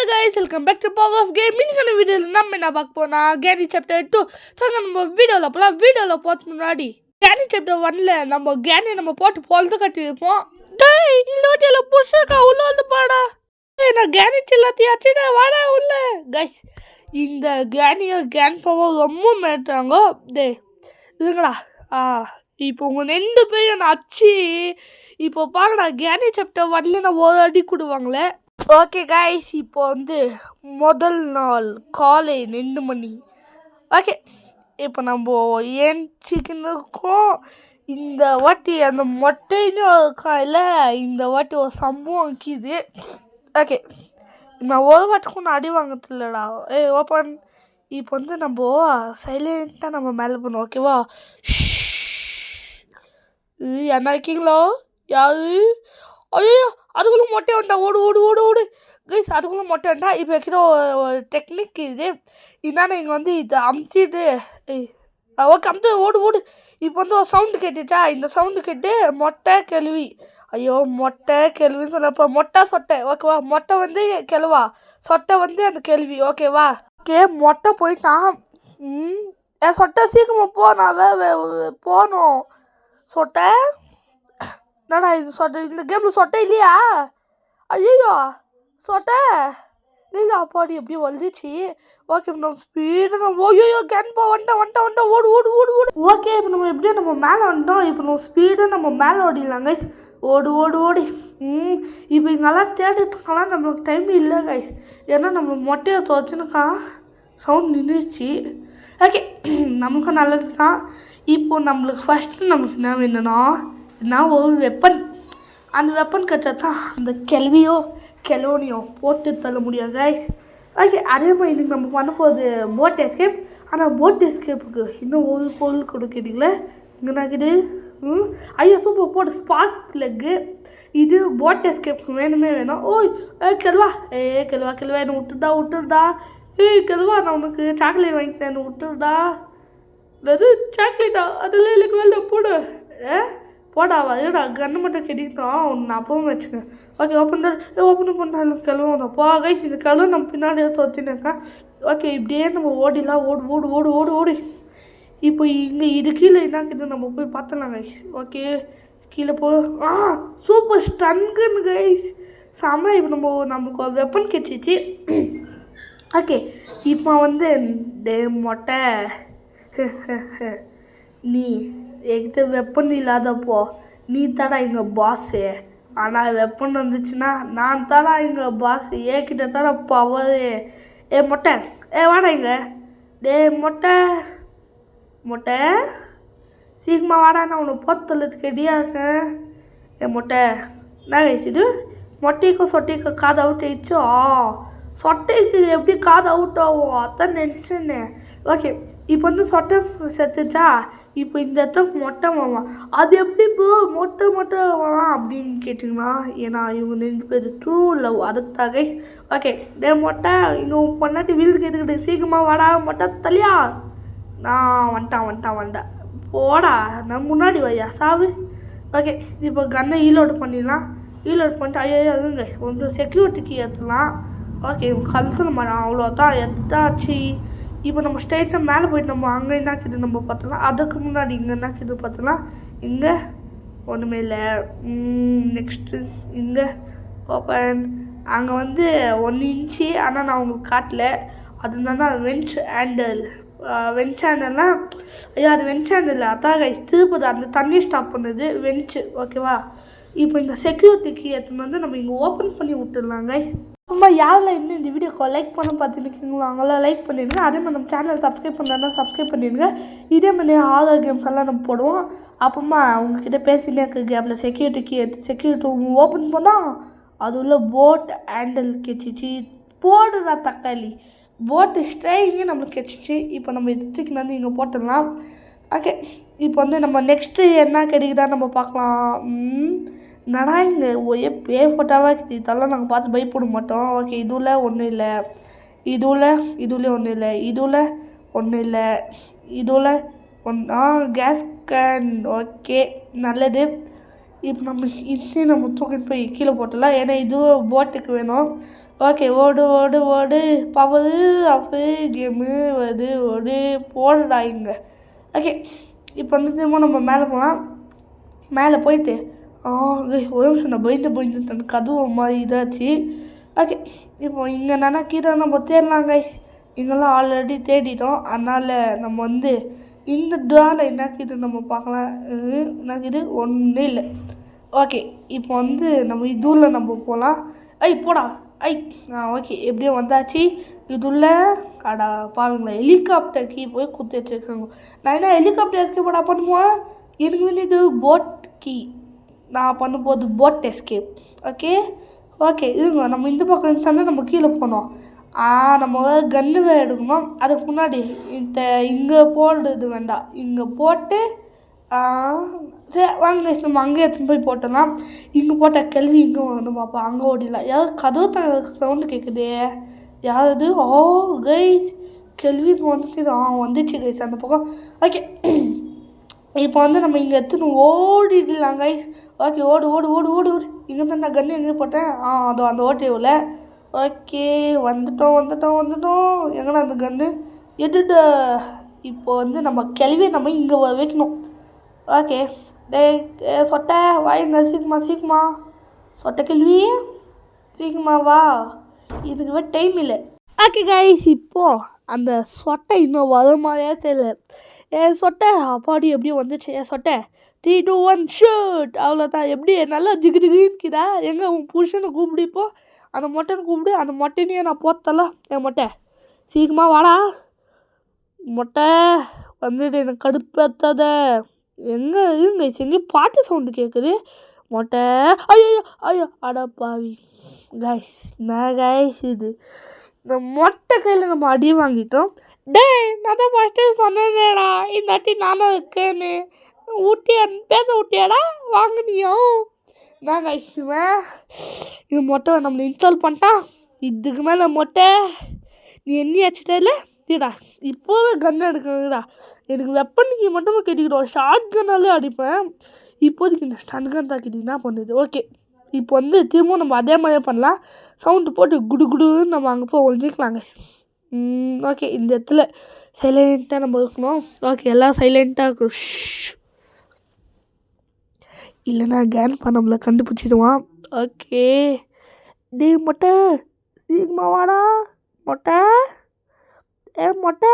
Hello guys, welcome back to Power of Game. இன்னைக்கான வீடியோல நம்ம என்ன பார்க்க போனா கேனி சாப்டர் 2. சங்க நம்ம வீடியோல போட்டு முன்னாடி கேனி சாப்டர் 1ல நம்ம கேனி நம்ம போட்டு பொழுது கட்டிருப்போம். டேய் இந்த வீடியோல புஷக்கா உள்ள வந்து பாடா. நான் கேனி எல்லாத்தையும் வாடா உள்ள. गाइस இந்த கேன் பவர் ரொம்ப மேட்டாங்க. டேய் இதுங்கடா. இப்போ உங்க 2 பேரும் நான் அச்சி இப்போ பாருடா கேனி சாப்டர் 1ல நான் ஒரு அடி கொடுவாங்களே. ஓகே கைஸ், இப்போ வந்து முதல் நாள் காலை 2 மணி. ஓகே, இப்போ நம்ம ஏன்ச்சிக்கின்னு இருக்கோம். இந்த வாட்டி அந்த மொட்டைன்னு இருக்கா இல்லை, இந்த வாட்டி ஒரு சம்பவம் வைக்கிது. ஓகே, நான் ஒரு வாட்டிக்கும் நான் அடி வாங்கத்தில்லடா. ஓப்பன். இப்போ வந்து நம்ம சைலண்ட்டாக நம்ம மேலே பண்ணுவோம். ஓகேவா? என்ன இருக்கீங்களோ யாரு? ஐயோ அதுக்குள்ளே மொட்டை வந்தா. ஓடு ஓடு ஓடு ஓடு கைஸ், அதுக்குள்ளே மொட்டை வந்தா. இப்போ வைக்கிற ஒரு டெக்னிக் இது என்னன்னா, இங்கே வந்து இதை அமுத்திட்டு ஓகே அமுத்து ஓடு ஓடு. இப்போ வந்து ஒரு சவுண்டு கேட்டுச்சா, இந்த சவுண்டு கேட்டு மொட்டை கேள்வி. ஐயோ மொட்டை கேள்வின்னு சொன்னப்போ மொட்டை சொட்டை. ஓகேவா? மொட்டை வந்து கிழவா, சொட்டை வந்து அந்த கேள்வி. ஓகேவா? ஓகே மொட்டை போயிட்டான். என் சொட்டை சீக்கிரமாக போ, நான் போகணும். சொட்டை என்னடா இது சொட்டை? இந்த கேமில் சொட்டை இல்லையா? ஐயோ சொட்டை இல்லையா? அப்பாடி எப்படி வந்துச்சு. ஓகே இப்போ நம்ம ஸ்பீடாக ஓய்யோ கேன் போ வந்துட்டேன் ஓடு ஓடு ஓடு ஓடு. ஓகே இப்போ நம்ம எப்படியோ நம்ம மேலே வந்துட்டோம். இப்போ நம்ம ஸ்பீடாக நம்ம மேலே ஓடிடலாம் கைஸ். ஓடு ஓடு ஓடி. இப்போ இங்கெல்லாம் தேடுறதுக்கெல்லாம் நம்மளுக்கு டைம் இல்லை கைஸ். ஏன்னா நம்ம மொட்டையை துவச்சுனுக்கா சவுண்ட் நின்றுச்சு. ஓகே நமக்கு நல்லது தான். இப்போ நம்மளுக்கு ஃபஸ்ட்டு நம்மளுக்கு என்ன வேணும்னா ஒரு வெப்பன். அந்த வெப்பன் கிட்ட தான் அந்த கிழவனையோ போட்டு தள்ள முடியும் கைஸ். ஓகே அதே மாதிரி இன்றைக்கி நமக்கு பண்ண போகுது போட் எஸ்கேப். ஆனால் போட் எஸ்கேப்புக்கு இன்னும் ஒரு பொருள் கொடுக்குறீங்களே. இங்கே நாக்குது. ஐயோ சூப்பர் போட்டு ஸ்பார்க் ப்ளக்கு. இது போட் எஸ்கேப்க்கு வேணும். ஓய் கிழவா கிழவா என்னை விட்டுடா. கிழவா நான் உனக்கு சாக்லேட் வாங்கிட்டேன், என்னை விட்டுடா. அது சாக்லேட்டா? அதெல்லாம் எனக்கு வேலை போடு. போடாவா ஏடா கன்று மட்டும் கெட்டிக்கிட்டோம். ஒன்று அப்பவும் வச்சுக்க. ஓகே ஓப்பன் பண்ணாலும் கிளம்பும். போ கைஸ், இந்த கிளவு நம்ம பின்னாடியே தோத்தினாக்கா. ஓகே இப்படியே நம்ம ஓடிலாம். ஓடு ஓடு ஓடு ஓடு ஓடி. இப்போ இங்கே இது கீழே என்னாக்குது நம்ம போய் பார்த்தலாம் கைஸ். ஓகே கீழே போ. சூப்பர் ஸ்டன்கன் கைஸ், செம்ம. இப்போ நமக்கு ஒரு வெப்பன் கிடச்சிச்சு. ஓகே இப்போ வந்து டே மொட்டை நீ எங்கிட்ட வெப்பன் இல்லாதப்போ நீ தாடா எங்கள் பாஸு. ஆனால் வெப்பன் வந்துச்சுன்னா நான் தாடா எங்கள் பாஸு. ஏக்கிட்ட தாடா பவரு. மொட்டை வாடா இங்கே. மொட்டை சீக்கிரமாக வாடா, நான் உன்னை போத்தலத்துக்கு ரெடியாக இருக்கேன். மொட்டை என்ன வயசுது? மொட்டைக்கும் சொட்டைக்கும் காது அவுட் ஆயிடுச்சோ. சொட்டைக்கு எப்படி காது அவுட் ஆகும் அதான் நினச்சேன்னு. ஓகே இப்போ வந்து சொட்டை செத்துச்சா. இப்போ இந்த இடத்துக்கு மொட்டை வாங்கலாம். அது எப்படி இப்போ மொட்டை வாங்கலாம் அப்படின்னு கேட்டிங்கன்னா, ஏன்னா இவங்க 2 பேர் ட்ரூ லவ், அதுக்கு தான் கைஸ். ஓகே மொட்டை இங்கே பொண்ணாட்டி வீலுக்கு எதுக்கிட்டு சீக்கிரமாக வாடா மொட்டை தலியா. நான் வந்துட்டேன் போடா. நான் முன்னாடி வையா சாவு. ஓகே இப்போ கன்னை ஈலோடு பண்ணிடலாம். ஈலோடு பண்ணிட்டு ஐயோ அதுங்க கொஞ்சம் செக்யூரிட்டிக்கு ஏற்றலாம். ஓகே கழுத்துல மரம் அவ்வளோதான் எடுத்தாச்சு. இப்போ நம்ம ஸ்டேஷன் மேலே போயிட்டு நம்ம அங்கே என்னாக்குது நம்ம பார்த்தலாம். அதுக்கு முன்னாடி இங்கே என்னாக்குது பார்த்தலாம். இங்கே ஒன்றுமே இல்லை. நெக்ஸ்ட்டு இங்கே ஓப்பன். அங்கே வந்து 1 இன்ச்சு. ஆனால் நான் உங்களுக்கு காட்டல. அதுனா வென்ச் ஹேண்டல்னால் ஐயா அது வென்ச் ஹேண்டில். அதான் கைஸ் திருப்பது அந்த தண்ணி ஸ்டாப் பண்ணுது வென்ச்சு. ஓகேவா? இப்போ இந்த செக்யூரிட்டிக்கு எடுத்துன்னு வந்து நம்ம இங்கே ஓப்பன் பண்ணி விட்டுடலாம் கைஸ். அம்மா யாரெல்லாம் இன்னும் இந்த வீடியோக்கு லைக் பண்ண பார்த்துருக்கீங்களோ அவங்களாம் லைக் பண்ணிடுங்க. அதே மாதிரி நம்ம சேனல் சப்ஸ்கிரைப் பண்ணுறதுனா சப்ஸ்கிரைப் பண்ணிடுங்க. இதே மாதிரி ஹாரர் கேம்ஸ் எல்லாம் நம்ம போடுவோம். அப்புறமா அவங்கக்கிட்ட பேசினே இருக்க கேமில் செக்யூரிட்டி ஓப்பன் பண்ணால் அது உள்ள போட் ஹேண்டில் கிடச்சிச்சு. போடுறா தக்காளி போட்டு ஸ்ட்ரைங்கே நம்மளுக்கு கிடச்சிச்சு. இப்போ நம்ம இதுக்கு வந்து இங்கே போட்டுடலாம். ஓகே இப்போ வந்து நம்ம நெக்ஸ்ட்டு என்ன கிடைக்குதா நம்ம பார்க்கலாம். என்னடா இங்கே ஒரே ஃபோட்டோவாக இருக்குது. இதெல்லாம் நாங்கள் பார்த்து பயப்பட மாட்டோம். ஓகே இதுவில் ஒன்றும் இல்லை. இதுலேயும் ஒன்றும் இல்லை. ஒன்றும் இல்லை. Case can. ஓகே நல்லது. இப்போ நம்ம தூக்கிட்டு போய் கீழே போட்டலாம். ஏன்னா இது போட்டுக்கு வேணும். ஓகே ஓடு ஓடு ஓடு பவர் ஆஃபு கேமு வருது ஓடு போடுடா இங்கே. ஓகே இப்போ வந்து திரும்ப நம்ம மேலே போகலாம். மேலே போயிட்டு ஒரு நிமிஷம் நான் பயந்து அந்த கதவு மாதிரி இதாச்சு. ஓகே இப்போ இங்கே என்னன்னா கீரை நம்ம தேடலாம் கைஸ். இங்கெல்லாம் ஆல்ரெடி தேடிட்டோம். அதனால் நம்ம வந்து இந்த ட்ராவில் என்ன கீரை நம்ம பார்க்கலாம். என்ன கீரை ஒன்றும் இல்லை. ஓகே இப்போ வந்து நம்ம இதுவில் நம்ம போகலாம். போடா ஓகே எப்படியோ வந்தாச்சு. இதுள்ள அடா பாருங்களேன் ஹெலிகாப்டர் கீ போய் குத்திட்டுருக்காங்க. நான் என்ன ஹெலிகாப்டர் எஸ்கேப் பண்ணுவேன். எனக்கு வேண்டியது போட் கீ. நான் பண்ணும்போது போட் எஸ்கேப். ஓகே இருங்க நம்ம இந்த பக்கம் இருந்தால் நம்ம கீழே போனோம். நம்ம கன்று எடுக்கணும். அதுக்கு முன்னாடி இங்கே போடுறது வேண்டாம். இங்கே போட்டு சரி வாங்க நம்ம அங்கே எடுத்துன்னு போய் போட்டோம்னா இங்கே போட்ட கேள்வி இங்கே வந்து பார்ப்போம். அங்கே ஓடிடலாம். யாராவது கதவு சவுண்டு கேட்குதே யாராவது. கைஸ் கேள்வி இங்கே வந்துச்சு கைஸ் அந்த பக்கம். ஓகே இப்போ வந்து நம்ம இங்கே எடுத்துன்னு ஓடிடலாம் கைஸ். ஓகே ஓடு ஓடு ஓடு ஓடு ஓடு. இங்கே தான் நான் கன்று எங்கே போட்டேன். அதோ அந்த ஓட்டையில். ஓகே வந்துட்டோம். எங்கடா அந்த கன்று எடுட. இப்போ வந்து நம்ம கேள்வியை நம்ம இங்கே வைக்கணும். ஓகே சொட்டை வாங்க சீக்கிரமா சொட்டை கேள்வி சீக்கிரமா வா. இதுக்கு டைம் இல்லை. ஓகே கைஸ் இப்போது அந்த சொட்டை இன்னும் வர மாதிரியே தெரியல. சொட்டை அப்பாடி எப்படியும் வந்துச்சு. சொட்டை 3 2 1 ஷூட். அவ்வளோதான். எப்படி நல்லா திகுதிகுன்னுக்குதா. எங்கே உன் புருஷனை கூப்பிடிப்போ அந்த மொட்டைன்னு கூப்பிடு. அந்த மொட்டைனையே நான் போத்தல. மொட்டை சீக்கிரமா வாடா. மொட்டை வந்துட்டு எனக்கு கடுப்பேற்றாத. எங்கே பாட்டு சவுண்டு கேட்குது. மொட்டை ஐயோ அடப்பாவி கைஸ். நான் கைஸ் இது இந்த மொட்டை கையில் நம்ம அடி வாங்கிட்டோம். நான் தான் ஃபஸ்ட்டு சொன்னேடா இந்த வாட்டி நானும் இருக்கேன்னு. பேச விட்டியாடா வாங்கினியோ. நான் கைஸுவேன் இது மொட்டை நம்மளை இன்ஸ்டால் பண்ணிட்டான். இதுக்கு மேலே மொட்டை நீ எண்ணி அடிச்சிட்டே இல்லை டா. இப்போவே கன் எடுக்கணுடா. எனக்கு வெப்பனுக்கு மட்டுமே கேட்டுக்கிட்டோம். ஷார்ட் கன்னாலே அடிப்பேன். இப்போதைக்கு இந்த ஸ்டன் கன் தாக்கிட்டு என்ன பண்ணுது. ஓகே இப்போ வந்து திரும்பவும் நம்ம அதே மாதிரியே பண்ணலாம். சவுண்டு போட்டு குடுன்னு நம்ம அங்கே போய் ஒழிஞ்சிக்கலாங்க. ஓகே இந்த இடத்துல சைலண்ட்டாக நம்ம இருக்கணும். ஓகே எல்லாம் சைலண்ட்டாக இருக்கும். இல்லைன்னா கேன் நம்மளை கண்டுபிடிச்சிடுவான். ஓகே மொட்டை சீக்கிரமா வாடா. மொட்டை மொட்டை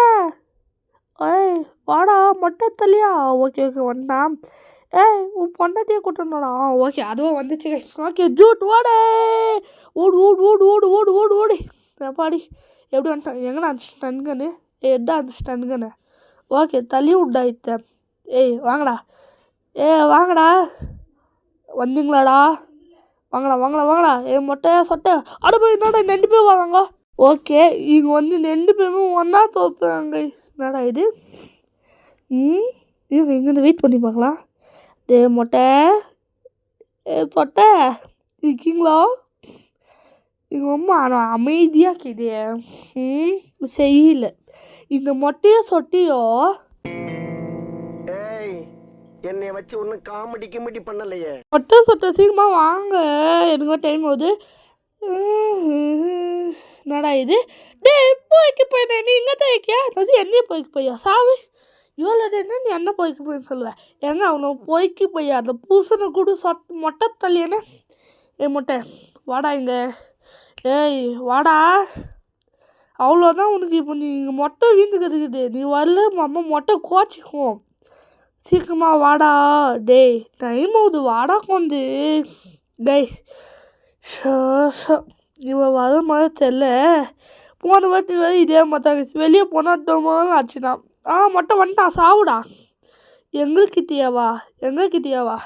வாடா மொட்டை தள்ளியா. ஓகே வந்துட்டான். உன் பொண்டாட்டியை கூட்டணும்டா. ஓகே அதுவும் வந்துச்சு. ஓகே ஜூட் ஓடு ஓடு ஓடு ஓடு ஓடு ஓடு ஓடு ஓடு. பாடி எப்படி வந்துட்டான். எங்கடா அந்த ஸ்டன்கனு எட்டா அந்த ஸ்டன்கனு. ஓகே தள்ளி விட்டா இத்த. வாங்கடா வாங்கடா வந்தீங்களாடா. வாங்கடா மொட்டையா சொட்டை அட போய் என்னடா 2 பேர் வாங்க. ஓகே இங்கே வந்து 2 பேருமே ஒன்றா தோற்றுறாங்க. என்னடா இது. இவங்க எங்கேருந்து வெயிட் பண்ணி பார்க்கலாம். மொட்டை சொட்டை இருக்கீங்களா. எங்கள் அம்மா ஆனால் அமைதியாக கேதே. செய்யல இந்த மொட்டையோ சொட்டையோ என்னை வச்சு ஒன்றும் காமெடி பண்ணலையே. மொட்டை சொட்டை சீக்கிரமாக வாங்க. எனக்கு டைம் ஆகுது. என்னடா இது. போய்க்கு போயினேன் நீ இங்கே தான் இருக்கியா. அது என்னையே போய்க்கு போய்யா சாவு. இவ்வளோ என்ன நீ என்ன போய்க்கு போயின்னு சொல்லுவேன். ஏங்க அவனை போய்க்கு போய்யா அந்த பூசனை கூட மொட்டை தள்ளியேனே. மொட்டை வாடா இங்கே. வாடா. அவ்வளோதான் உனக்கு. இப்போ நீ இங்கே மொட்டை வீந்து இருக்குது. நீ வரல அம்மா மொட்டை கோச்சிக்கும். சீக்கிரமாக வாடா. டைம் ஆகுது வாடா கொஞ்சு. கைஸ் இவன் வர மாதிரி தெரில. போன வாட்டி இதே மாதிரி வெளியே போனாட்டோமான்னு ஆச்சுதான். மட்டும் வந்துட்டான் சாவுடா. எங்கள்கிட்டயாவா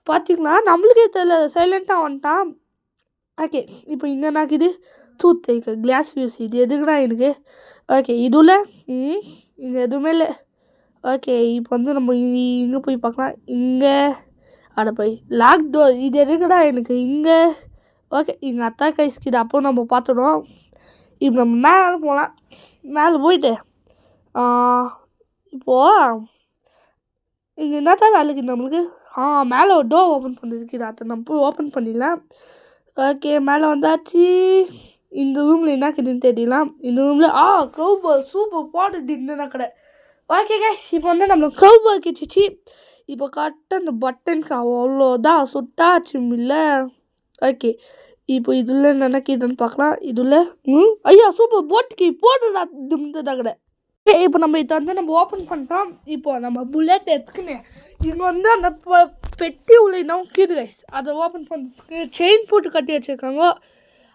பார்த்தீங்களா. நம்மளுக்கே தெரியல சைலண்ட்டாக வந்துட்டான். ஓகே இப்போ இங்கே என்னாக்குது தூத்து கிளாஸ் வியூஸ். இது எதுக்குடா எனக்கு. ஓகே இதுல இங்கே எதுவுமே இல்லை. ஓகே இப்போ வந்து நம்ம இங்கே போய் பார்க்கலாம். இங்கே அட போய் லாக் டோர். இது எதுக்குடா எனக்கு இங்கே. ஓகே இங்கே அத்தா கைஸ்கிது அப்போ நம்ம பார்த்துடும். இப்போ நம்ம மேலே போகலாம். மேலே போயிட்டு இப்போது இங்கே என்னத்தான் வேலைக்கு நம்மளுக்கு. மேலே ஒரு டோர் ஓப்பன் பண்ணிருக்குது. அதை நம்ம போய் ஓப்பன் பண்ணிடலாம். ஓகே மேலே வந்தாச்சு. இந்த ரூமில் என்ன இருக்குதுன்னு தெரியலாம். இந்த ரூமில் கவுபால் சூப்பர் போட்டு இந்த கடை. ஓகே கைஸ், இப்போ வந்து நம்மளுக்கு கவுபால் கிடச்சிச்சு. இப்போ கரெக்டாக அந்த பட்டனுக்கு அவ்வளோதான் சுட்டாச்சு இல்லை. ஓகே, இப்போ இதில் நினைக்கிதுன்னு பார்க்கலாம். இதில் ஐயா சூப்பர் போட்டுக்கு போட்டுடா இந்த கடை. ஓகே, இப்போ நம்ம இதை வந்து நம்ம ஓப்பன் பண்ணிட்டோம். இப்போ நம்ம புல்லட் எடுத்துக்கினேன். இங்கே வந்து அந்த பெட்டி உள்ள இன்னும் கீது கைஸ். அதை ஓப்பன் பண்ணுறதுக்கு செயின் போட்டு கட்டி வச்சுருக்காங்க.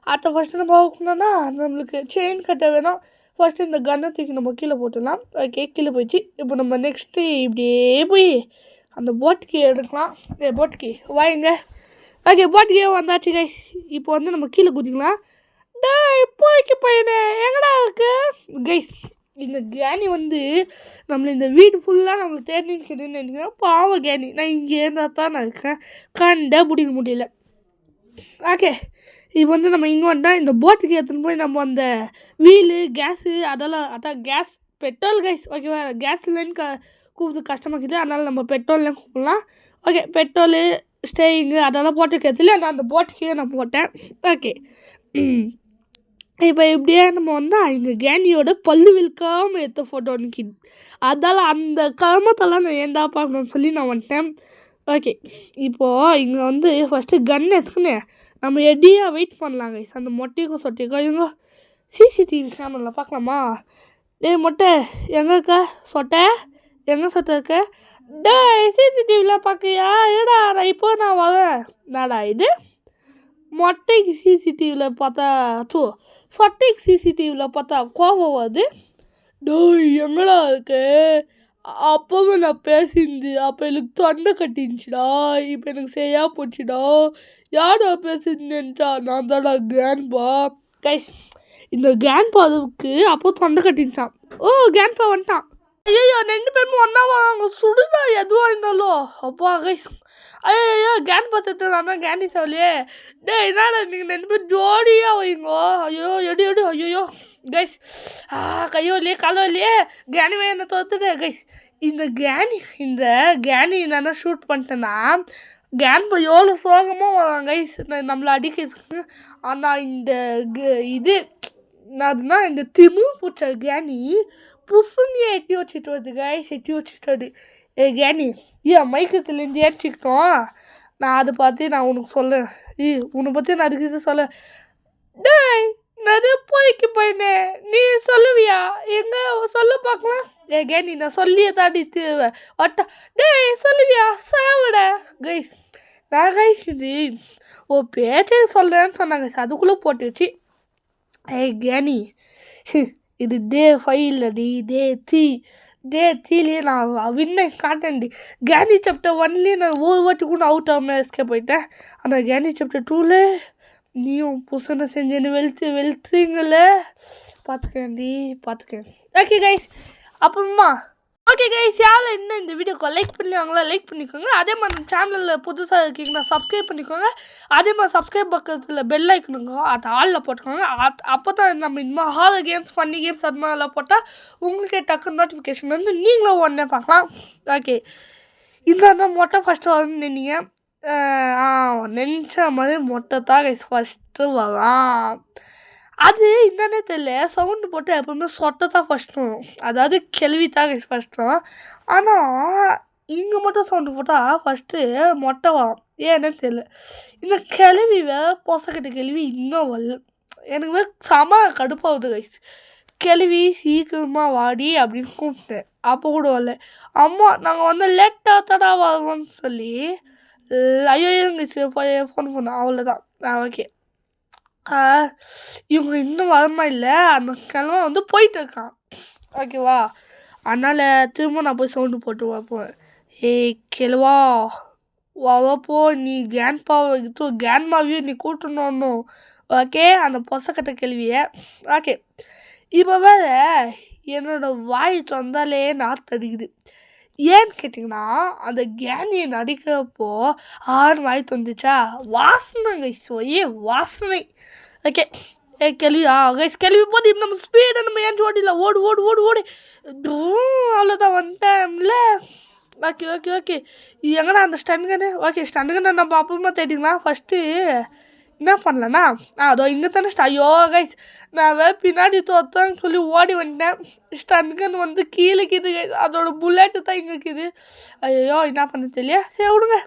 அதை ஃபஸ்ட்டு நம்ம ஓப்பனோன்னா நம்மளுக்கு செயின் கட்ட வேணும். ஃபஸ்ட்டு இந்த கன்னை தூக்கி நம்ம கீழே போட்டுடலாம். ஓகே, கீழே போயிடுச்சு. இப்போ நம்ம நெக்ஸ்ட்டு இப்படியே போய் அந்த போட்டுக்கு எடுக்கலாம். போட்டுக்கு வாங்க. ஓகே, போட்டுக்கே வந்தாச்சு கைஸ். இப்போ வந்து நம்ம கீழே குதிக்கலாம். போய்க்கு பையனே எங்கடா இருக்கு கைஸ். இந்த கேனி வந்து நம்மளை இந்த வீடு ஃபுல்லாக நம்மளை தேடிக்குதுன்னு நினைக்கிறேன். பாவம் கேனி, நான் இங்கே இருந்தால் தான் நான் இருக்கேன். கண்டே பிடிக்க முடியல. ஓகே, இப்போ வந்து நம்ம இங்கே வந்தால் இந்த போட்டுக்கு எடுத்துன்னு போய் நம்ம அந்த வீலு கேஸு அதான் கேஸ் பெட்ரோல் கைஸ். ஓகேவா, கேஸ் இல்லைன்னு கூப்பிட்டு கஷ்டமாக்குது. அதனால் நம்ம பெட்ரோல்லாம் கூப்பிடலாம். ஓகே, பெட்ரோலு ஸ்டேயிங்கு அதெல்லாம் போட்டு கேத்துல நான் அந்த போட்டுக்கே நான் போட்டேன். ஓகே, இப்போ இப்படியே நம்ம வந்து இங்கே கேனியோட பல்லு விழுக்காமல் எடுத்த ஃபோட்டோ நிற்கிது. அதால் அந்த கிளம்பத்தெல்லாம் நான் ஏண்டா பார்க்கணும்னு சொல்லி நான் வந்துட்டேன். ஓகே, இப்போது இங்கே வந்து ஃபஸ்ட்டு கன் எடுத்துக்கினேன் நம்ம எடியாக வெயிட் பண்ணலாம் கைஸ். அந்த மொட்டைக்கும் சொட்டைக்கும் இவங்க சிசிடிவி கேமராவில் பார்க்கலாமா? மொட்டை எங்கே இருக்க? சொட்டை எங்கே சொட்டை இருக்க? சிசிடிவியில் பார்க்கையா? ஏடா நான் வரேன். நாடா இது மொட்டைக்கு சிசிடிவியில் பார்த்தா சொட்டைக்கு சிசிடிவியில் பார்த்தா கோபம் வருது. எங்கடா இருக்கு? அப்போவே நான் பேசியிருந்து அப்போ எனக்கு தொண்டை கட்டிருந்துச்சுடா. இப்போ எனக்கு சரியா போச்சுடா. யாரா பேசியிருந்தேன்ட்டா? நான் தான்டா கிராண்ட்பா கைஸ். இந்த கிராண்ட்பாவுக்கு அப்போ தொண்டை கட்டிருச்சான். கிராண்ட்பா வந்துட்டான். ஐயோ, 2 பேரும் ஒன்றா வராங்க. சுடுடா எதுவாக இருந்தாலும். அப்பா கைஸ், ஐயோ கேன் பார்த்துட்டு நான் கேண்டி சாவலையே. என்னடா நீங்கள் 2 பேரும் ஜோடியாக வைங்கோ. ஐயோ எடி ஐயோ கைஸ், கையோ இல்லையே காலோ இல்லையே. கேனி என்ன தோத்துட்டு கைஸ். இந்த கேனி என்னென்னா ஷூட் பண்ணிட்டேன்னா கேன்பா எவ்வளோ சோகமாக வராங்க கைஸ் நம்மளை அடிக்கிறதுக்கு. ஆனால் இந்த இது அதுனா இந்த திமிழ் பூச்ச கேனி புசுனி எட்டி வச்சுட்டு வருது கைஸ். எட்டி வச்சுட்டு வருது. கேனி மைக்கத்துலேருந்து ஏற்றிக்கிட்டோம். நான் அதை பார்த்து நான் உனக்கு சொல்ல உன்னை பற்றி நான் அதுக்கு சொல்ல. நிறைய போய்க்கு போயினே நீ சொல்லுவியா? எங்கே சொல்ல பார்க்கலாம். கேனி நான் சொல்லியே தாண்டி தீருவேன் ஒட்டா. சொல்லுவியா? சாவிட கைஸ். நான் கைஸ் இது பேச்சை சொல்கிறேன்னு சொன்னாங்க. அதுக்குள்ளே போட்டுச்சு. கேனி இது டே 5 இல்லடி, டே 3லேயே நான் வின்னை காட்டேன்டி. கேனி சாப்டர் 1லேயே நான் ஒரு வாட்டி கூட அவுட் ஆகாமல் எஸ்கேப் போயிட்டேன். ஆனால் கேனி சாப்டர் 2ல் நீயும் புசனை செஞ்சேன்னு வெளுத்துறீங்கள. பார்த்துக்கேன். ஓகே கைஸ், அப்புறமா ஓகே கைஸ், யாரும் இன்னும் இந்த வீடியோக்கு லைக் பண்ணுவாங்களா? லைக் பண்ணிக்கோங்க. அதே மாதிரி நம்ம சேனலில் புதுசாக இருக்கீங்கன்னா சப்ஸ்கிரைப் பண்ணிக்கோங்க. அதே மாதிரி சப்ஸ்கிரைப் பக்கத்தில் பெல் ஐக்கனுங்க அதை ஆளில் போட்டுக்கோங்க. அப்போ தான் நம்ம இன்னும் ஹாரர் கேம்ஸ் ஃபன்னி கேம்ஸ் அது மாதிரிலாம் போட்டால் உங்களுக்கே டக்கு நோட்டிஃபிகேஷன் வந்து நீங்களும் உடனே பார்க்கலாம். ஓகே, இந்த மொட்டை ஃபஸ்ட்டு வரும்னு நினைங்க. நினச்ச மாதிரி மொட்டை தான் கைஸ் ஃபஸ்ட்டு வரும். அது என்னன்னே தெரியல, சவுண்டு போட்டு எப்பவுமே சொட்டை தான் ஃபஸ்ட்டு வரும். அதாவது கேள்வி தான் கைஸ் ஃபஸ்ட்டு வரும். ஆனால் இங்கே மட்டும் சவுண்டு போட்டால் ஃபஸ்ட்டு மொட்டை வரும். ஏன்னே தெரியல. இந்த கேள்வி பொசக்கிட்ட கேள்வி இன்னும் வரல. எனக்கு செம கடுப்பாகுது கைஸ். கேள்வி சீக்கிரமாக வாடி அப்படின்னு கூப்பிட்டேன். அப்போ கூட வரல. அம்மா நாங்கள் வந்து லேட்டாக தடா வருவோம்னு சொல்லி ஐயோ ஃபோன் அவ்வளோதான். ஓகே, இவங்க இன்னும் வரமா இல்லை. அந்த கிழமை வந்து போயிட்டு இருக்கான். ஓகேவா, அதனால் திரும்ப நான் போய் சவுண்டு போட்டு வைப்பேன். கிழவா வரப்போ நீ கேன்மாவையும் நீ கூட்டணும். ஓகே, அந்த பொசக்கட்ட கேள்வியை. ஓகே, இப்போ வேறு என்னோடய வாய் வந்தாலே நாத்தடிக்குது. ஏன்னு கேட்டிங்கன்னா அந்த கேனியை நடிக்கிறப்போ வாய் வந்துச்சா வாசனைங்க வாசனை. ஓகே, கேள்வியா கைஸ் கேள்வி போது இப்போ நம்ம ஸ்பீடை நம்ம ஏன் ஓடிடலாம். ஓடு அவ்வளோதான் வந்துட்டேன்ல. ஓகே எங்கடா அந்த ஸ்டன்கன்னு? ஓகே, ஸ்டன்கன்னு நம்ம அப்புறமா தேடிக்கலாம். ஃபஸ்ட்டு என்ன பண்ணலன்னா அதோ இங்கே தானே ஐயோ கைஸ் நான் பின்னாடி தோத்தான்னு சொல்லி ஓடி வந்துட்டேன். ஸ்டன் கன் வந்து கீழே கீது கைஸ், அதோட புல்லட்டு தான் இங்கே இருக்குது. ஐயோ என்ன பண்ண தெரியல, சரி விடுங்க.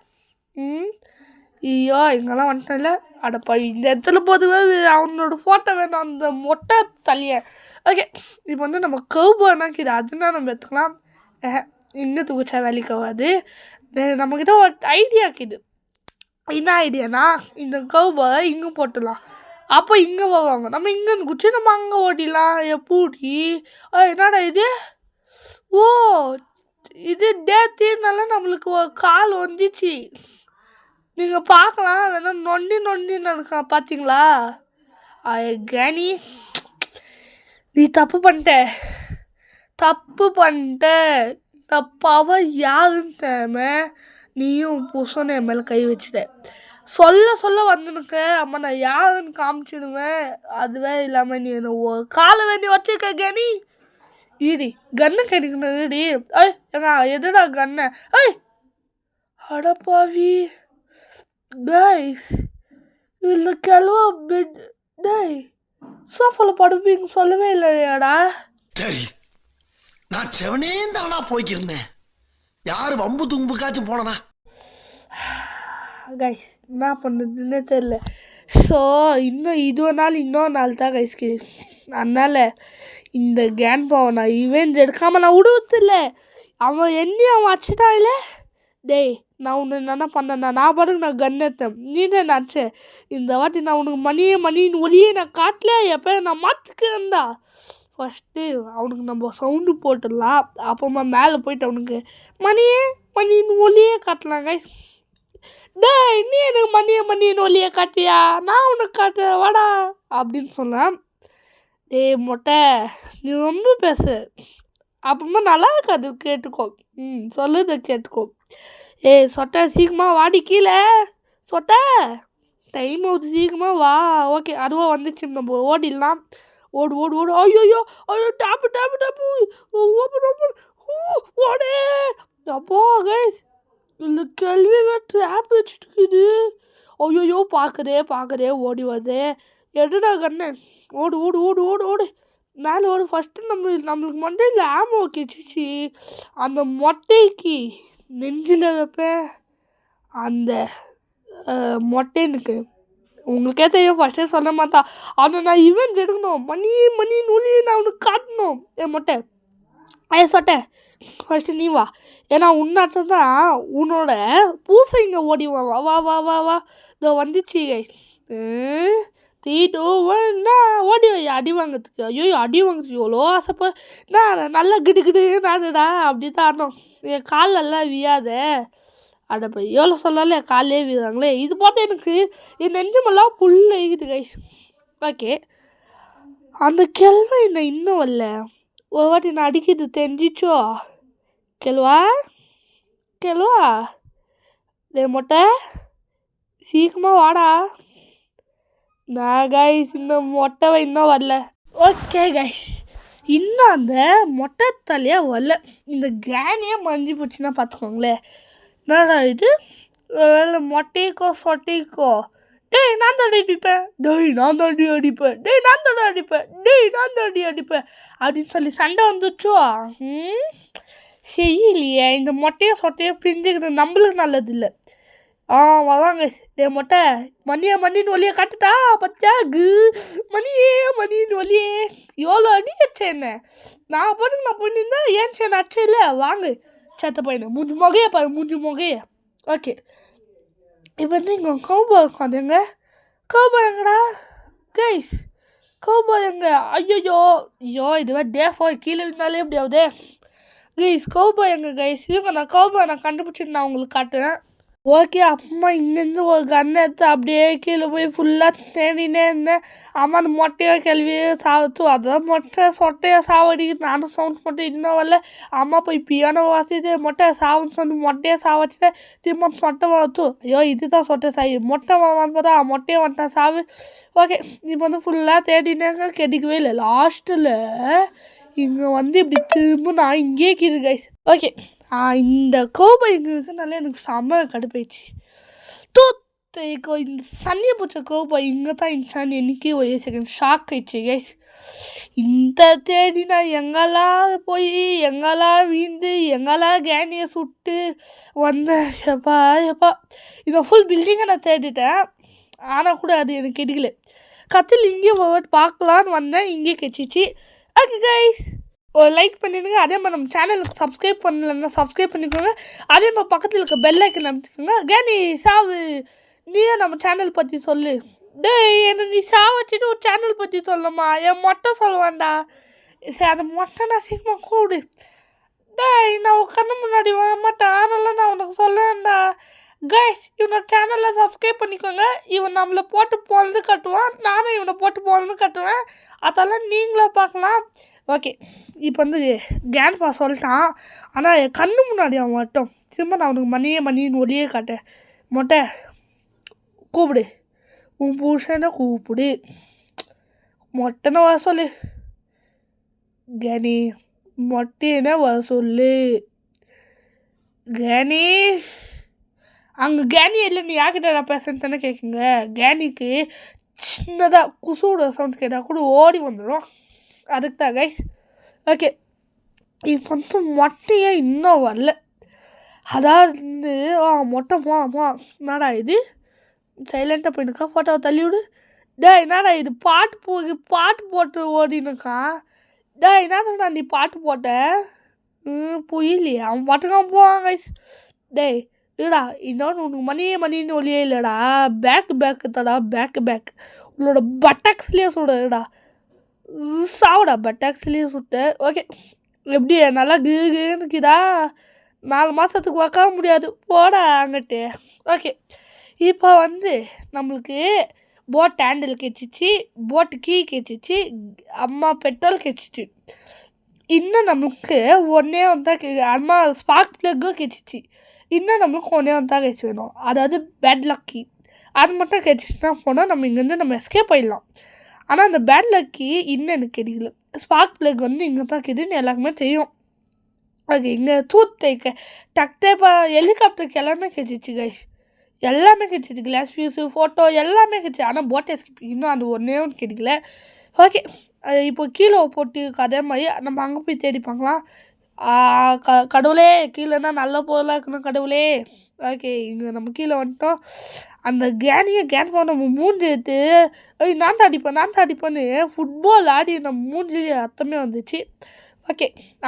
ஐயோ இங்கெல்லாம் வந்துட்டேன்ல, அடப்பா இந்த இடத்துல போதுவே அவனோட ஃபோட்டோ வேணும் அந்த மொட்டை தலையை. ஓகே இப்போ வந்து நம்ம கவுபோனா இது அதுனா நம்ம எடுத்துக்கலாம். இங்கே தூச்சா வேலைக்கு ஆகாது. நம்மக்கிட்ட ஒரு ஐடியா இருக்குது. என்ன ஐடியானா இந்த கவுபோவை இங்கே போட்டுடலாம். அப்போ இங்கே போவாங்க, நம்ம இங்கேருந்து குச்சி நம்ம அங்கே ஓட்டிடலாம். எப்படி என்னடா இது? ஓ இது டேத்தினால நம்மளுக்கு ஒரு கால் வந்துச்சு. நீங்கள் பார்க்கலாம், வேணா நொண்டி நடக்கா பார்த்தீங்களா? கேனி நீ தப்பு பண்ணிட்ட. தப்பாவ யாருன்னு தேவை, நீயும் புருஷனை என் மேலே கை வச்சுட்ட. சொல்ல வந்துனுக்க அம்மா நான் யாருன்னு காமிச்சிடுவேன். அதுவே இல்லாமல் நீ என்ன ஒரு காலை வேண்டி வச்சுருக்க கேனி. ஈடி கண்ணை கிடைக்கணும். ஈடி ஏங்க எதுடா கண்ணை? அடப்பாவி கைஸ், இல்லை கிளவா பெட் டேய் சோஃபாவில் படுப்பீங்க சொல்லவே இல்லையாடா. சரி நான் செவனே தானா போய்க்கிருந்தேன், யாரு வம்பு தும்புக்காச்சும் போனனா? கைஸ் என்ன பண்ணுறதுன்னே தெரில. ஸோ இன்னொரு நாள் தான் கைஸ்க்கு. அதனால் இந்த கேன் பாவை நான் இவெண்ட் எடுக்காமல் நான் விடுவதில்ல. அவன் என்னையும் வச்சுட்டான் இல்லை. டேய் நான் உன்னை என்ன பண்ணேன்னா நான் பாருங்க நான் கன் எடுத்தேன், நீ தான் நினச்சேன். இந்த வாட்டி நான் உனக்கு மணின்னு ஒளியே நான் காட்டல. எப்போ நான் மாற்றுக்கிறேன்டா. ஃபஸ்ட்டு அவனுக்கு நம்ம சவுண்டு போட்டுடலாம், அப்புறமா மேலே போயிட்டு அவனுக்கு மணின்னு ஒளியே காட்டலாம் கைஸ். டேய் நீ எனக்கு மணின்னு ஒளியே காட்டியா, நான் உனக்கு காட்டுறேன் வாடா அப்படின்னு சொன்னேன். டேய் மொட்டை நீ ரொம்ப பேசு, அப்புறமா நல்லா இருக்காது, கேட்டுக்கோ. சொல்லுதை கேட்டுக்கோ. சொட்டை சீக்கிரமாக வாடி கீழே. சொட்டை டைம் ஆகுது சீக்கிரமாக வா. ஓகே அதுவும் வந்துச்சு, நம்ம ஓடிடலாம். ஓடு ஐயோ டாப்பு ஓப்பன் ஓடே. அப்போ கைஸ் இந்த கேள்வி ட்ராப் வச்சுட்டுக்குது. ஐயோ பார்க்குதே ஓடி வருது. எடுடா கண்ணு, ஓடு மேலே ஓடு. ஃபஸ்ட்டு நம்மளுக்கு மண்டையில் ஆமோ கிச்சிச்சு. அந்த மொட்டைக்கு நெஞ்சில் வைப்பேன். அந்த மொட்டைனுக்கு உங்களுக்கே தெரியும், ஃபஸ்ட்டே சொல்ல மாட்டா. அதை நான் ஈவெண்ட் எடுக்கணும். மணி நூலி நான் அவனுக்கு காட்டணும். மொட்டை சொட்டை ஃபஸ்ட்டு நீ வா. ஏன்னா உன்னாட்டம் தான் உன்னோட பூசை இங்கே ஓடி வா. இதோ வந்துச்சு கைஸ். 3, 2, 1 ஓடி வை அடி வாங்கிறதுக்கு. ஐயோ அடி வாங்கிறதுக்கு எவ்வளோ ஆசைப்போ. நான் நல்லா கிடு நாடுடா அப்படி தான் ஆடணும். என் காலெல்லாம் வியாத. அடப்போ எவ்வளோ சொல்லாலே காலே வீறாங்களே. இது பார்த்து எனக்கு என் நெஞ்சமெல்லாம் புல் ஆகிது கைஸ். ஓகே அந்த கிழமை என்ன இன்னும் வரல. ஒரு வாட்டி நான் அடிக்கிறது தெரிஞ்சிச்சோ. கிழவா டே மொட்டை சீக்கிரமாக வாடா. நான் கைஸ் இந்த மொட்டை இன்னும் வரல. ஓகே கைஸ் இன்னும் அந்த மொட்டை தலையாக வரல. இந்த கிரானியே மறைஞ்சி போச்சுன்னா பார்த்துக்கோங்களேன். என்னடா இது வேலை மொட்டைக்கோ சொட்டைக்கோ. டேய் நான் தாண்டி அடிப்பேன், நான் தாண்டி அடிப்பேன் அப்படின்னு சொல்லி சண்டை வந்துச்சோ. சரி இல்லையே இந்த மொட்டையை சொட்டையை பிரிஞ்சுக்கிறது நம்மளுக்கு நல்லது இல்லை. வராங்க. டே மொட்டை மணின்னு ஒளியை காட்டுட்டா பத்தியா? மணின்னு ஒளியே எவ்வளோ அடி வச்சேன் என்ன. நான் பாட்டுக்கு நான் போயிருந்தேன் ஏன் சரி அச்சே இல்லை. வாங்க சேத்த பையனை மூஞ்சி முகையை. ஓகே இப்போ வந்து இங்கே கவுபாய் உட்காந்துங்க. கவுபாய் எங்கடா கைஸ்? கவுபாய் எங்க? ஐயோ இதுவே டே 4 கீழே விழுந்தாலே எப்படியாவது. கைஸ் கவுபாய் எங்க கைஸ்? இவங்க நான் கவுபாய் நான் கண்டுபிடிச்சிட்டு நான் உங்களுக்கு காட்டுறேன். ஓகே அம்மா இங்கேருந்து ஒரு கன் எடுத்து அப்படியே கீழே போய் ஃபுல்லாக தேடினே இருந்தேன். அம்மா அந்த மொட்டையோ கேள்வியோ சாவத்து. அதான் மொட்டை சொட்டையை சாவடிக்கிட்டு நானும் சவுண்ட் மட்டும் இன்னும் வரல. அம்மா போய் பியானோ வாசிட்டு மொட்டையை சாவுன்னு சொல்லி மொட்டையை சாவச்சுட்டு திரும்ப சொட்டை வளர்த்து. ஐயோ இதுதான் சொட்டை சாவி. மொட்டை வான்னு பார்த்தா மொட்டையை வந்துட்டேன் சாவு. ஓகே இப்போ வந்து ஃபுல்லாக தேடினேங்க, கிடைக்கவே இல்லை. லாஸ்ட்டில் இங்கே வந்து இப்படி திரும்ப நான் இங்கேயே கீது கைஸ். ஓகே இந்த கோபம் இங்கே இருக்குனால எனக்கு செம்ம கடுப்பாயிடுச்சு. இந்த சன்னியை பிடிச்ச கோபம் இங்கே தான் இருந்துச்சான்னு எனக்கே ஒரே செகண்ட் ஷாக் ஆயிடுச்சு கைஸ். இந்த தேடி நான் எங்கெல்லாம் போய் எங்கெல்லாம் வீழ்ந்து எங்கெல்லாம் கேனியை சுட்டு வந்தேன். எப்பா எப்பா இந்த ஃபுல் பில்டிங்கை நான் தேடிட்டேன், ஆனால் கூட அது எனக்கு கிடைக்கல. கத்தில் இங்கே பார்க்கலான்னு வந்தேன், இங்கே கிடச்சிச்சு. ஓகே கைஸ், ஒரு லைக் பண்ணிடுங்க. அதே மாதிரி நம்ம சேனலுக்கு சப்ஸ்கிரைப் பண்ணலன்னா சப்ஸ்கிரைப் பண்ணிக்கோங்க. அதே மாதிரி பக்கத்தில் இருக்க பெல் ஐக்கன் அமைச்சுக்கோங்க. கேனி சாவு, நீயே நம்ம சேனல் பற்றி சொல்லு. டேய், என்ன நீ சாவச்சிட்டு ஒரு சேனல் பற்றி சொல்லணுமா? என் மொட்டை சொல்லுவான்டா. சரி, அந்த மொட்டை நான் சீக்கிரமாக கூடு. டேய், நான் உன் கண்ணு முன்னாடி வர மாட்டேன், அதனால நான் உனக்கு சொல்லுவேன்டா. கைஸ், இவனோட சேனலில் சப்ஸ்கிரைப் பண்ணிக்கோங்க. இவன் நம்மளை போட்டு பொழுது கட்டுவான், நானும் இவனை போட்டு பொழுது கட்டுவேன். அதெல்லாம் நீங்களும் பார்க்கலாம். ஓகே, இப்போ வந்து கேன்ஃபா சொல்லிட்டான், ஆனால் என் கண்ணு முன்னாடி அவன் மட்டும் திரும்ப நான் அவனுக்கு மணின்னு ஒளியே காட்டேன். மொட்டை கூப்பிடு, உன் புருஷனை கூப்பிடு. மொட்டைன்னு வர சொல்லு. கேனி, மொட்டைன்னு வர சொல்லு. கேனி, அங்கே கேனி இல்லை, நீ யார்கிட்ட நான் பேசுன்னு தானே கேட்குங்க. கேனிக்கு சின்னதாக குசூட சவுண்ட் கேட்டால் கூட ஓடி வந்துடும், அதுக்கு தான் கைஸ். ஓகே, இப்போ வந்து மொட்டையே இன்னும் வரல. அதாவது மொட்டை என்னடா இது சைலண்ட்டாக போயினுக்கா, ஃபோட்டோவை தள்ளி விடு. என்னடா இது பாட்டு போட்டு ஓடினுக்கா. என்னடா நீ பாட்டு போட்ட புரியலையே, அவன் பாட்டுக்கான் போவான் கைஸ். இல்லைடா, இன்னொன்று உனக்கு மணின்னு ஒளியே இல்லைடா. பேக்கு தடா, பேக் உன்னோட பட்டாக்ஸ்லேயே சுடுடா, சாவுடா பட்டாக்ஸ்லேயே சுட்டு. ஓகே, எப்படி நல்லா கிருக்குதா? 4 மாதத்துக்கு உக்கார முடியாது, போடா அங்கிட்டு. ஓகே, இப்போ வந்து நம்மளுக்கு போட் ஹேண்டில் கிடச்சிச்சு, போட்டு கீ கிடச்சிச்சு, அம்மா பெட்ரோல் கிடச்சிச்சு. இன்னும் நம்மளுக்கு ஒன்றே தான் அம்மா ஸ்பார்க் ப்ளக்கும் கிடச்சிச்சு. இன்னும் நம்மளுக்கு ஒன்றே தான் கிடச்சி வேணும், அதாவது பேட் லக்கி. அது மட்டும் கிடச்சிச்சுன்னா போனால் நம்ம இங்கேருந்து நம்ம எஸ்கேப் ஆகிடலாம். ஆனால் அந்த பேட் லக்கி இன்னும் எனக்கு கிடைக்கல. ஸ்பார்க் ப்ளக் வந்து இங்கே தான் கிடைக்குதுன்னு எல்லாருக்குமே தெரியும். ஓகே, இங்கே டக்டேப்பா ஹெலிகாப்டருக்கு எல்லாமே கிடச்சிச்சு கைஸ், எல்லாமே கிடச்சிச்சு. கிளாஸ் ஃபியூஸு, ஃபோட்டோ எல்லாமே கிடச்சி. ஆனால் போட் எஸ்கேப் இன்னும் அது ஒன்றே ஒன்று கிடைக்கல. ஓகே, இப்போ கீழே போட்டு அதே மாதிரி நம்ம அங்கே போய் தேடி பார்க்கலாம். கடவுளே, கீழேனா நல்ல பொருளாக இருக்கணும் கடவுளே. ஓகே, இங்கே நம்ம கீழே வந்துட்டோம். அந்த கேன்ஃபா நம்ம மூஞ்சி எடுத்து நான் அடிப்பேன்னு ஃபுட்பால் ஆடி நம்ம மூஞ்சி அர்த்தமே வந்துச்சு. ஓகே,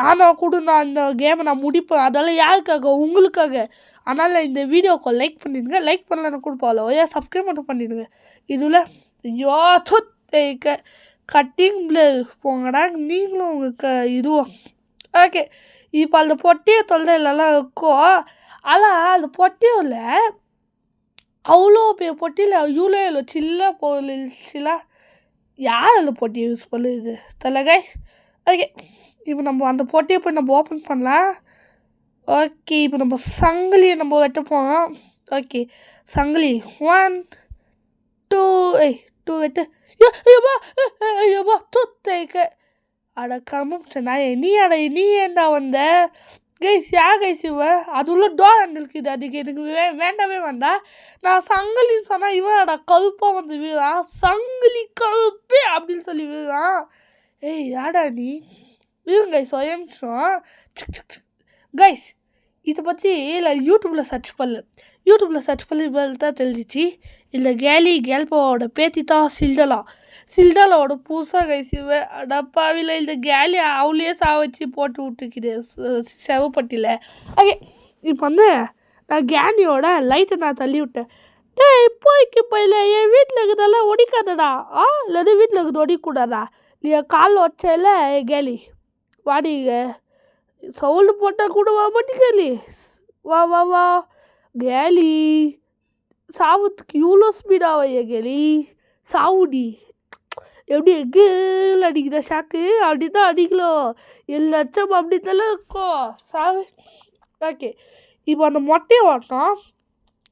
ஆனால் கூட நான் இந்த கேமை நான் முடிப்பேன். அதெல்லாம் யாருக்காக? உங்களுக்காக. அதனால் இந்த வீடியோக்கு லைக் பண்ணிடுங்க. லைக் பண்ணலன்னா கூட போகல, சப்ஸ்கிரைப் மட்டும் பண்ணிவிடுங்க. இதில் ஐயோ கட்டிங் பிளேட் போங்கடா நீங்களும் உங்களுக்கு இதுவும். ஓகே, இப்போ அந்த பொட்டியை தொல்லையிலலாம் இருக்கும். ஆனால் அந்த பொட்டியில் அவ்வளோ பெரிய பொட்டியில் இவ்வளோ சில்ல போச்சுல, யார் அந்த பொட்டியை யூஸ் பண்ணுது தெரியல கைஸ். ஓகே, இப்போ நம்ம அந்த பொட்டியை போய் நம்ம ஓப்பன் பண்ணலாம். ஓகே, இப்போ நம்ம சங்கிலியை நம்ம வெட்ட போகிறோம். ஓகே, சங்கிலி 1 2 வெட்டு. ஐயோப்பா துத்தைக்க அட கமுச்சனா நீ ஏண்டா வந்த கைஸ்? கைஸ் இவன் அது உள்ள டோர் ஹேண்டில் அதுக்கு எனக்கு வேண்டவே வேண்டாம். நான் சங்கிலின்னு சொன்னால் இவன் அட கழுப்பாக வந்து விழுறான், சங்கிலி கழுப்பே அப்படின்னு சொல்லி விழுறான். யாடா நீ இருங்க கைஸ், ஒரு நிமிஷம் கைஸ். இதை பற்றி இல்லை யூடியூப்பில் சர்ச் பண்ணி தான் தெரிஞ்சிச்சு. இல்லை கேல்பாவோட பேத்தி தான் சில்டலாவோட புதுசாக கைசிவ அடப்பாவில் இந்த கேலி அவளையே சாவச்சு போட்டு விட்டுக்குது செவப்பட்டியில். ஓகே, இப்போ வந்து நான் கேனியோட லைட்டை நான் தள்ளி விட்டேன். இப்போக்கு போயில என் வீட்டில் இருக்கிறதெல்லாம் ஒடிக்காதடா. இல்லாத வீட்டில் இருக்கிறது ஒடிக்கூடாதா? நீ காலில் வச்சல கேலி வாடிங்க, சவுண்டு போட்டால் கூட வா மாட்டி கேலி, வா கேலி சாவுத்துக்கு இவ்வளோ ஸ்பீடாக கேலி சாவுடி. எப்படி எங்கில் அடிக்கிற ஷாக்கு அப்படி தான் அடிக்கலாம், எல்லாச்சும் அப்படி தானே இருக்கும் சாவு. ஓகே, இப்போ அந்த மொட்டையை ஓட்டணும்.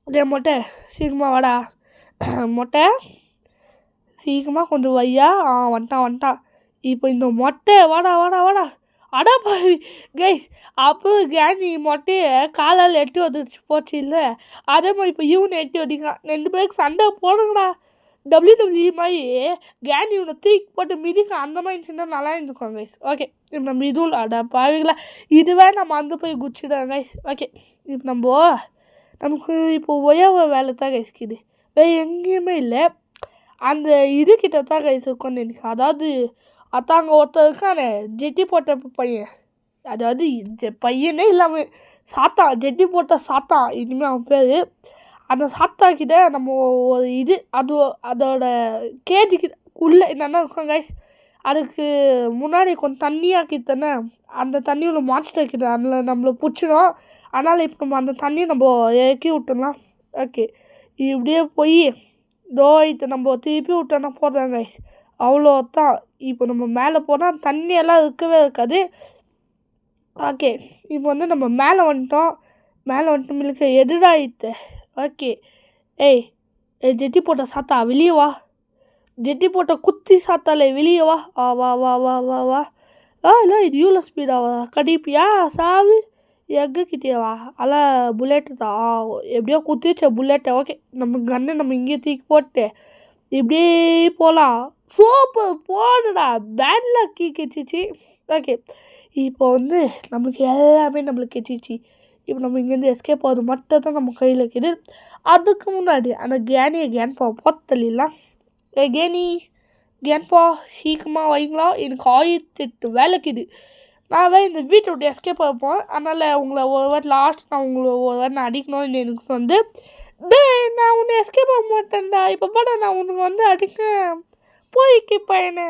அதே மொட்டை சீக்கிரமாக வாடா, மொட்டை சீக்கிரமாக கொஞ்சம் வையா. வந்துட்டான். இப்போ இந்த மொட்டை வாடா அடா பாவி கைஸ், அப்போ கேனி மொட்டையை காலால் எட்டி வந்துச்சு போச்சு இல்லை, அதே மாதிரி இப்போ இவனை எட்டி வடிக்கான். 2 பேருக்கு சண்டை போடுங்கடா. WWE மாதிரி கேனி இவனை தூக்கி போட்டு மிதிக்க அந்த மாதிரி சின்ன நல்லா இருந்துக்கோங்க கைஸ். ஓகே, இப்போ நம்ம இதுவும் அடா பாவிங்களா, இதுவே நம்ம அங்கே போய் குச்சிடுவோம் கைஸ். ஓகே, இப்போ நமக்கு இப்போ ஒரே ஒரு வேலை தான் கைஸ் இது, வேறு எங்கேயுமே இல்லை. அந்த இதுக்கிட்ட தான் கைஸ் உட்காந்து எனக்கு, அதாவது அங்கே ஒருத்தர் இருக்கானே ஜெட்டி போட்ட பையன், அதாவது பையனே இல்லாமல் சாத்தான், ஜெட்டி போட்ட சாத்தான் இனிமேல் அவன் பேர். அந்த சாத்தாக்கிட்ட நம்ம ஒரு இது அதோட கேஜிக்கிட்ட உள்ளே என்னென்ன இருக்கும் கைஸ், அதுக்கு முன்னாடி கொஞ்சம் தண்ணியாக்கித்தானே, அந்த தண்ணியில் மான்ஸ்டர் கிட்ட அதில் நம்மளை பிடிச்சிடும். அதனால் இப்போ நம்ம அந்த தண்ணியை நம்ம இறக்கி விட்டுடலாம். ஓகே, இப்படியே போய் இது நம்ம திருப்பி விட்டோன்னா போதும் கைஸ், அவ்வளோதான். இப்போ நம்ம மேலே போனால் தண்ணியெல்லாம் இருக்கவே இருக்காது. ஓகே, இப்போ நம்ம மேலே வந்துட்டோம் மில்லுக்கு எதிராகிட்டு. ஓகே, ஏய் ஜெட்டி போட்ட சாத்தா வெளியே வா, ஜெட்டி போட்ட குத்தி சாத்தாலே வெளியே வா. வா வா வா வா வா. இல்லை இது இவ்வளோ ஸ்பீடாக கடிப்பியா சாவு, எங்கக்கிட்டே வா. அதெல்லாம் புல்லெட்டு தான், எப்படியோ குத்திச்ச புல்லெட்டை. ஓகே, நம்ம கண்ணை நம்ம இங்கேயே தூக்கி போட்டு இப்படியே போகலாம். சூப்பர் போடுடா, பேட் லக்கி கிடச்சிச்சு. ஓகே, இப்போ நம்மளுக்கு எல்லாமே கிடச்சிச்சு. இப்போ நம்ம இங்கேருந்து எஸ்கேப் ஆகுது மட்டும் தான் நம்ம கையில் இருக்குது. அதுக்கு முன்னாடி அந்த கேன்பா போத்தலாம். கேன்பா சீக்கிரமாக வைங்களா, எனக்கு 1008 வேலைக்குது. நான் இந்த வீட்டை விட்டு எஸ்கேப் ஆகிப்போம். அதனால் உங்களை ஒரு வாட்டி லாஸ்ட் நான் உங்களை ஒரு வாட்டி நான் அடிக்கணும்னு எனக்கு நான் உன்னை எஸ்கேப் ஆக மாட்டேன்டா, இப்போ பாட நான் உனக்கு அடிக்க போய்க்கு பையனை.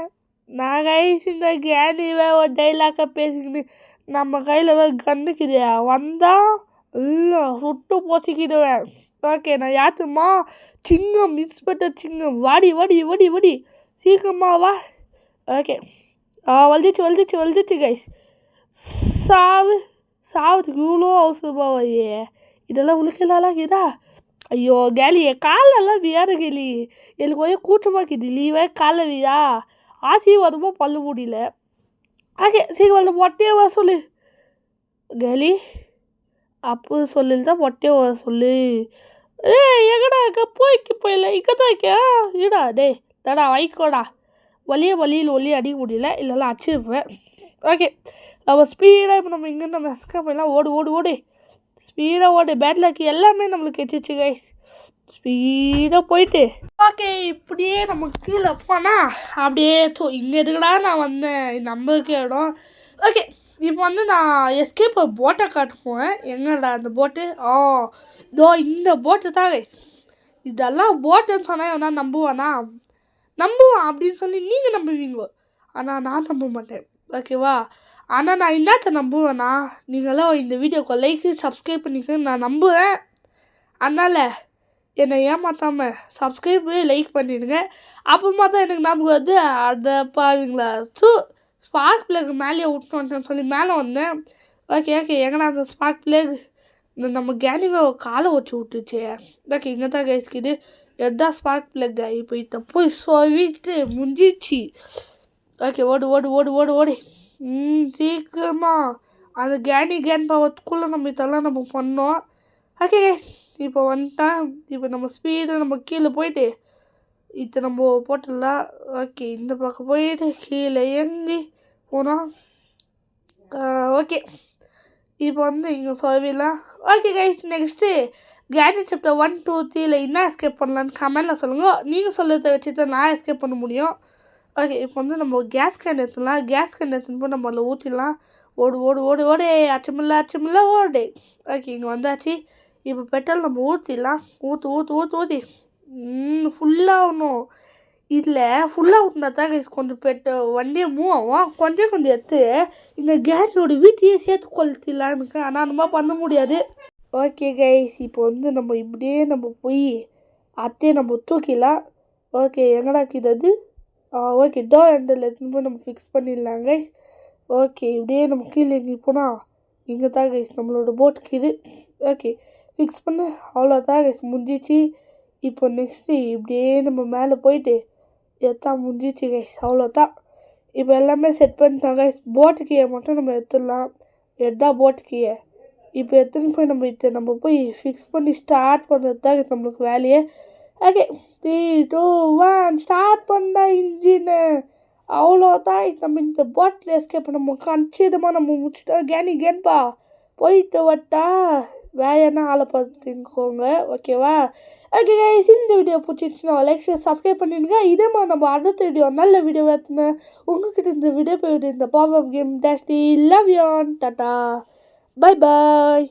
நான் கைஸ் இந்த கேனிவே ஒரு டைலாக்காக பேசிக்கிட்டு நம்ம கையில் கண்டுக்கிறியா வந்தால் இல்லை சுட்டு போசிக்கிடுவேன். ஓகே, நான் யாத்துமா சிங்கம், இன்ஸ்பெக்டர் சிங்கம், வாடி வாடி வாடி வாடி சீக்கிரமா வா. ஓகே, வலிச்சு கைஸ். சாவுதுக்கு இவ்வளோ அவசரமாவையே, இதெல்லாம் உனக்கெல்லாம் இதா. ஐயோ கேலியே, காலெல்லாம் வியாத கேலி, எனக்கு ஒரே கூட்டமாக்கிது லீவே காலவியா, ஆசீர்வாதமாக பண்ண முடியல. ஓகே, சீக்கிரம் மொட்டையே வர சொல்லு கேலி, அப்போ சொல்லிதான் மொட்டையை வர சொல்லு. எங்கடா இருக்க, போயில இங்கே தான் இருக்கியா, இடா டேடா வைக்கோடா, வழியில் அடிக்க முடியல, இல்லைல்லாம் அடிச்சிருப்பேன். ஓகே, நம்ம ஸ்பீடாக இப்போ நம்ம இங்கேருந்து நம்ம எஸ்கேப் பண்ணலாம். ஓடு ஸ்பீடாக ஓடு, பேட்லாக்கி எல்லாமே நம்மளுக்கு கெச்சிச்சு கைஸ். ஸ்பீடாக போயிட்டு ஓகே, இப்படியே நம்ம கீழே போனால் அப்படியே இங்கே இருக்குடா நான் வந்தேன் நம்மளுக்கு இடம். ஓகே, இப்போ நான் எஸ்கேப் போட்டை காட்டு போவேன். எங்கடா அந்த போட்டு, இதோ இந்த போட்டு தான் கைஸ். இதெல்லாம் போட்டுன்னு சொன்னால் எவனா நம்புவான் அப்படின்னு சொல்லி நீங்கள் நம்புவீங்க, ஆனால் நான் நம்ப மாட்டேன். ஓகேவா, ஆனால் நான் என்னத்தை நம்புவேன்னா, நீங்களாம் இந்த வீடியோக்கு லைக் சப்ஸ்கிரைப் பண்ணிக்க நான் நம்புவேன். அதனால் என்னை ஏமாற்றாமல் சப்ஸ்கிரைபு லைக் பண்ணிவிடுங்க. அப்புறமா தான் எனக்கு நமக்கு அதை பாருங்களா ஸ்பார்க் பிளேக் மேலேயே விட்டுன்னு சொல்லி மேலே வந்தேன். ஓகே, எங்கன்னா அந்த ஸ்பார்க் பிளேக் நம்ம கேனிவே காலை வச்சு விட்டுச்சு. ஓகே, இங்கே தான் கைஸ்க்குது எதா ஸ்பார்க் பிளேக். இப்போ இதை போய் சொல்லிட்டு முடிஞ்சிச்சு. ஓகே, ஓடு சீக்கிரமா அந்த கேன் பவத்துக்குள்ளே நம்ம பண்ணோம். ஓகே கைஸ், இப்போ வந்துட்டேன். இப்போ நம்ம ஸ்பீடு நம்ம கீழே போயிட்டு இதை நம்ம போட்டுடலாம். ஓகே, இந்த பக்கம் போயிட்டு கீழே இறங்கி போனோம். ஓகே, இப்போ இங்கே சொல்லிடலாம். ஓகே கைஸ், நெக்ஸ்ட்டு கேனி சாப்டர் 1, 2, 3 என்ன எஸ்கேப் பண்ணலான்னு கமெண்டில் சொல்லுங்கள். நீங்கள் சொல்கிறத வச்சு தான் நான் எஸ்கேப் பண்ண முடியும். ஓகே, இப்போ நம்ம கேஸ் கேன் எடுத்துடலாம். கேஸ் கேன் எடுத்துன்னு போய் நம்ம அதில் ஊற்றிடலாம். ஓடு அச்சமில்ல ஓடு. ஓகே, இங்கே வந்தாச்சு. இப்போ பெட்ரோல் நம்ம ஊற்றிடலாம். ஊற்றி ஃபுல்லாகணும். இதில் ஃபுல்லாக ஊற்றினா தான் கொஞ்சம் வண்டியை மூவ் ஆகும். கொஞ்சம் எடுத்து இந்த கேனியோட வீட்டையே சேர்த்து கொளுத்திடலாம் எனக்கு, ஆனால் அந்த மாதிரி பண்ண முடியாது. ஓகே கைஸ், இப்போ நம்ம இப்படியே நம்ம போய் அத்தையை நம்ம தூக்கிடலாம். ஓகே, எங்கடா கிடது? ஓகே, டோர் ஹேண்டில் எடுத்துன்னு போய் நம்ம ஃபிக்ஸ் பண்ணிடலாம் கைஸ். ஓகே, இப்படியே நம்ம கீழே இங்கே போனால் இங்கே தான் கைஸ் நம்மளோட போட்டுக்கு இது. ஓகே, ஃபிக்ஸ் பண்ண அவ்வளோதான் கைஸ், முடிஞ்சிச்சு. இப்போ நெக்ஸ்ட்டு இப்படியே நம்ம மேலே போயிட்டு எத்தான் முடிஞ்சிச்சு கைஸ், அவ்வளோதான். இப்போ எல்லாமே செட் பண்ணிட்டோம் கைஸ். போட்டு கீயை மட்டும் நம்ம எடுத்துடலாம். எட்டா போட்டு கீயை இப்போ எடுத்துன்னு போய் நம்ம போய் ஃபிக்ஸ் பண்ணி ஸ்டார்ட் பண்ணுறது தான் நம்மளுக்கு வேலையே. ஓகே 3 2 1 ஸ்டார்ட் பண்ண இன்ஜினு. அவ்வளோதான் நம்ம இந்த போட்டில் எஸ்கேப் நம்ம கன்சிதமாக நம்ம முடிச்சுட்டோம். கேன்பா போயிட்டு வட்டா வேலைன்னா ஆளை பார்த்துக்கோங்க. ஓகேவா? ஓகே கைஸ், இந்த வீடியோ பிடிச்சிருச்சுன்னா லைக் சப்ஸ்கிரைப் பண்ணிடுங்க. இதே மாதிரி நம்ம அடுத்த வீடியோ நல்ல வீடியோ எடுத்துனேன் உங்ககிட்ட இந்த வீடியோ போகுது. இந்த power of game tasty love you tata bye bye.